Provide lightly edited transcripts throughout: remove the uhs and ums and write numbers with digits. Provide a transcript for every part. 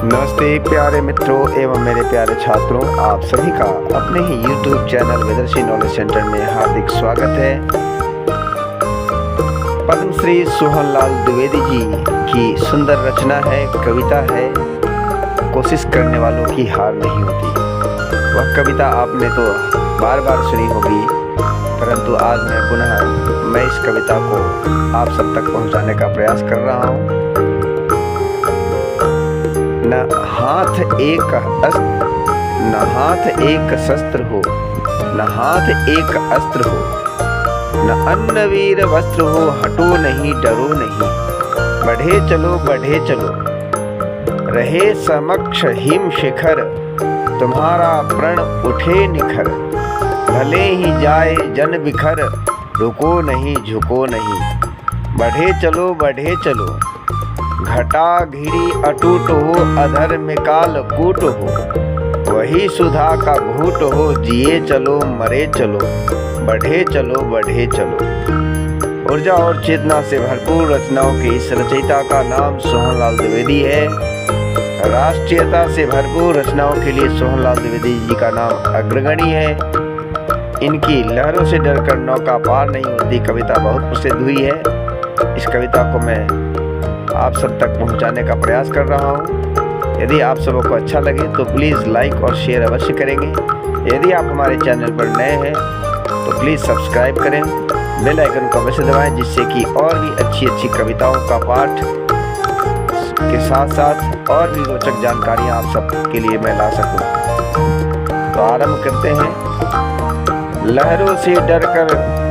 नमस्ते प्यारे मित्रों एवं मेरे प्यारे छात्रों, आप सभी का अपने ही YouTube चैनल वेदर्शी नॉलेज सेंटर में हार्दिक स्वागत है। पद्मश्री सोहनलाल द्विवेदी जी की सुंदर रचना है, कविता है, कोशिश करने वालों की हार नहीं होती। वह कविता आपने तो बार बार सुनी होगी, परंतु आज मैं इस कविता को आप सब तक पहुंचाने का प्रयास कर रहा हूं। न हाथ एक शस्त्र हो, न हाथ एक अस्त्र हो, न अन्न वीर वस्त्र हो, हटो नहीं डरो नहीं, बढ़े चलो, रहे समक्ष हिम शिखर, तुम्हारा प्रण उठे निखर, भले ही जाए जन बिखर, रुको नहीं झुको नहीं, बढ़े चलो, घटा घिरी अटूट हो, अधर में काल कूट हो, वही सुधा का घूट हो, जिए चलो मरे चलो, बढ़े चलो। ऊर्जा और चेतना से भरपूर रचनाओं के इस रचयिता का नाम सोहनलाल द्विवेदी है। राष्ट्रीयता से भरपूर रचनाओं के लिए सोहनलाल द्विवेदी जी का नाम अग्रगणी है। इनकी लहरों से डरकर नौका पार नहीं होती कविता बहुत प्रसिद्ध हुई है। इस कविता को मैं आप सब तक पहुंचाने का प्रयास कर रहा हूं। यदि आप सबों को अच्छा लगे तो प्लीज़ लाइक और शेयर अवश्य करेंगे। यदि आप हमारे चैनल पर नए हैं तो प्लीज़ सब्सक्राइब करें, बेल आइकन को अवश्य दबाएं, जिससे कि और भी अच्छी कविताओं का पाठ के साथ साथ और भी रोचक जानकारियां आप सब के लिए मैं ला सकूं। तो आरंभ करते हैं। लहरों से डरकर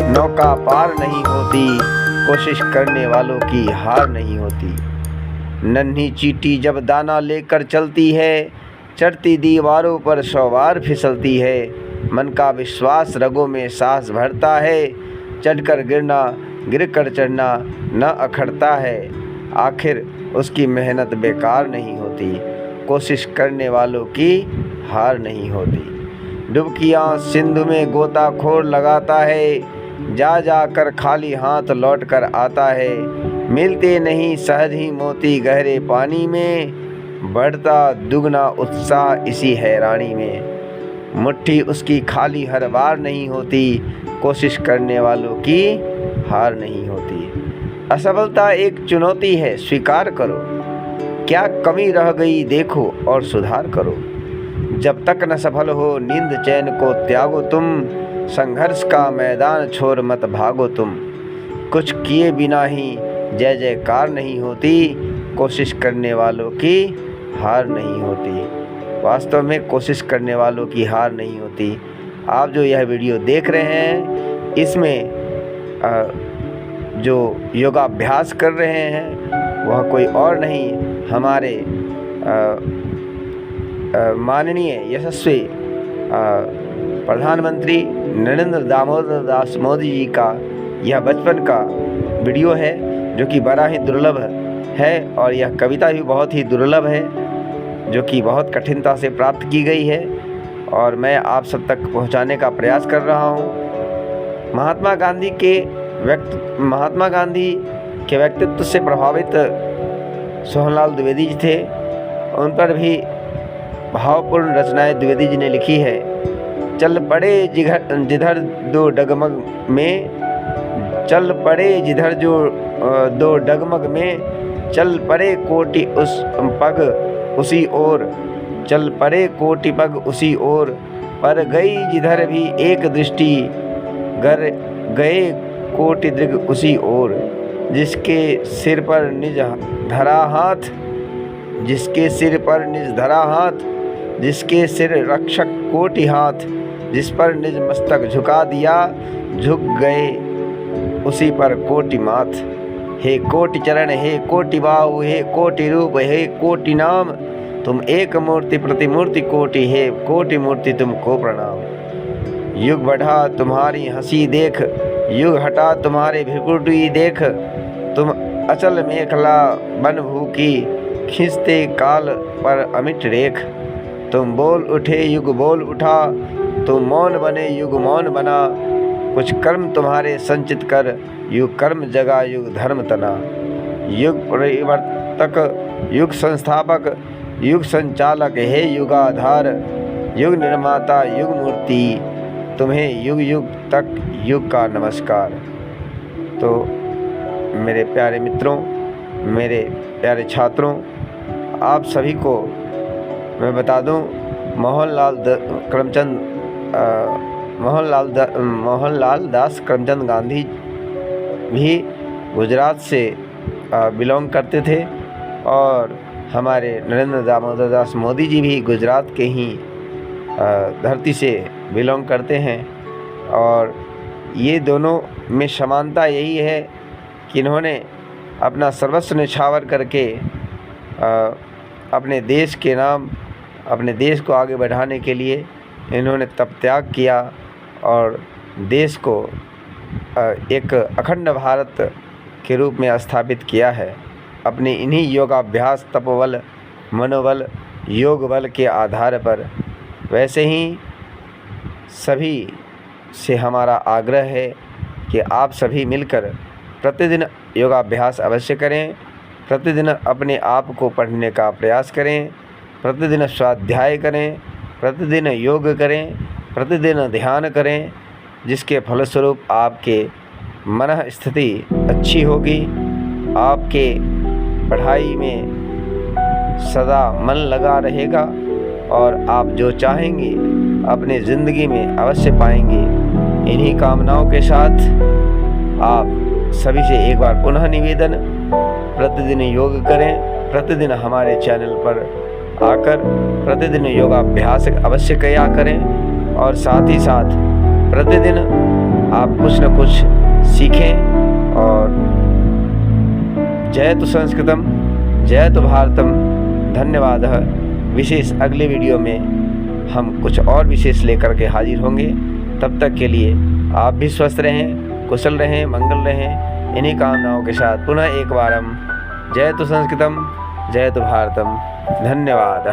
नौका पार नहीं होती, कोशिश करने वालों की हार नहीं होती। नन्ही चींटी जब दाना लेकर चलती है, चढ़ती दीवारों पर 100 बार फिसलती है। मन का विश्वास रगों में सांस भरता है, चढ़कर गिरना गिरकर चढ़ना न अखड़ता है। आखिर उसकी मेहनत बेकार नहीं होती, कोशिश करने वालों की हार नहीं होती। डुबकियाँ सिंधु में गोताखोर लगाता है, जा कर खाली हाथ लौट कर आता है। मिलते नहीं सहज ही मोती गहरे पानी में, बढ़ता दुगना उत्साह इसी हैरानी में। मुट्ठी उसकी खाली हर बार नहीं होती, कोशिश करने वालों की हार नहीं होती। असफलता एक चुनौती है, स्वीकार करो, क्या कमी रह गई देखो और सुधार करो। जब तक न सफल हो नींद चैन को त्यागो तुम, संघर्ष का मैदान छोड़ मत भागो तुम। कुछ किए बिना ही जय जयकार नहीं होती, कोशिश करने वालों की हार नहीं होती। वास्तव में कोशिश करने वालों की हार नहीं होती। आप जो यह वीडियो देख रहे हैं, इसमें जो योगाभ्यास कर रहे हैं वह कोई और नहीं, हमारे माननीय यशस्वी प्रधानमंत्री नरेंद्र दामोदर दास मोदी जी का यह बचपन का वीडियो है, जो कि बड़ा ही दुर्लभ है, और यह कविता भी बहुत ही दुर्लभ है, जो कि बहुत कठिनता से प्राप्त की गई है, और मैं आप सब तक पहुंचाने का प्रयास कर रहा हूं। महात्मा गांधी के व्यक्तित्व से प्रभावित सोहनलाल द्विवेदी जी थे। उन पर भी भावपूर्ण रचनाएं द्विवेदी जी ने लिखी है। चल पड़े जिधर दो डगमग में, चल पड़े जिधर जो दो डगमग में, चल पड़े कोटि उस पग उसी ओर, चल पड़े कोटि पग उसी ओर, पर गई जिधर भी एक दृष्टि, गर गए कोटि दृग उसी ओर। जिसके सिर पर निज धरा हाथ, जिसके सिर पर निज धरा हाथ, जिसके सिर रक्षक कोटि हाथ, जिस पर निज मस्तक झुका दिया, झुक गए उसी पर कोटि माथ। हे कोटि चरण, हे कोटि बाहु, हे कोटि रूप, हे कोटि नाम, तुम एक मूर्ति प्रतिमूर्ति कोटि, हे कोटि मूर्ति तुमको प्रणाम। युग बढ़ा तुम्हारी हंसी देख, युग हटा तुम्हारे भ्रिकुटी देख, तुम अचल मेखला बन भूखी, खींचते काल पर अमिट रेख। तुम बोल उठे युग बोल उठा, तुम मौन बने युग मौन बना, कुछ कर्म तुम्हारे संचित कर, युग कर्म जगा युग धर्म तना। युग परिवर्तक, युग संस्थापक, युग संचालक हे युगाधार, युग निर्माता युग मूर्ति, तुम्हें युग युग तक युग का नमस्कार। तो मेरे प्यारे मित्रों, मेरे प्यारे छात्रों, आप सभी को मैं बता दूं, मोहनलाल दास करमचंद गांधी भी गुजरात से बिलोंग करते थे और हमारे नरेंद्र दामोदर दास मोदी जी भी गुजरात के ही धरती से बिलोंग करते हैं। और ये दोनों में समानता यही है कि इन्होंने अपना सर्वस्व न्यौछावर करके अपने देश के नाम, अपने देश को आगे बढ़ाने के लिए इन्होंने तप त्याग किया और देश को एक अखंड भारत के रूप में स्थापित किया है अपने इन्हीं योगाभ्यास, तपोबल, मनोबल, योग बल के आधार पर। वैसे ही सभी से हमारा आग्रह है कि आप सभी मिलकर प्रतिदिन योगाभ्यास अवश्य करें, प्रतिदिन अपने आप को पढ़ने का प्रयास करें, प्रतिदिन स्वाध्याय करें, प्रतिदिन योग करें, प्रतिदिन ध्यान करें, जिसके फलस्वरूप आपके मन स्थिति अच्छी होगी, आपके पढ़ाई में सदा मन लगा रहेगा और आप जो चाहेंगे अपने ज़िंदगी में अवश्य पाएंगे। इन्हीं कामनाओं के साथ आप सभी से एक बार पुनः निवेदन, प्रतिदिन योग करें, प्रतिदिन हमारे चैनल पर आकर प्रतिदिन योगाभ्यास अवश्य किया करें और साथ ही साथ प्रतिदिन आप कुछ न कुछ सीखें। और जयतु संस्कृतम, जयतु भारतम। धन्यवाद। विशेष अगले वीडियो में हम कुछ और विशेष लेकर के हाजिर होंगे। तब तक के लिए आप भी स्वस्थ रहें, कुशल रहें, मंगल रहें। इन्हीं कामनाओं के साथ पुनः एक बार हम जयतु संस्कृतम, जयतु भारतम। धन्यवाद।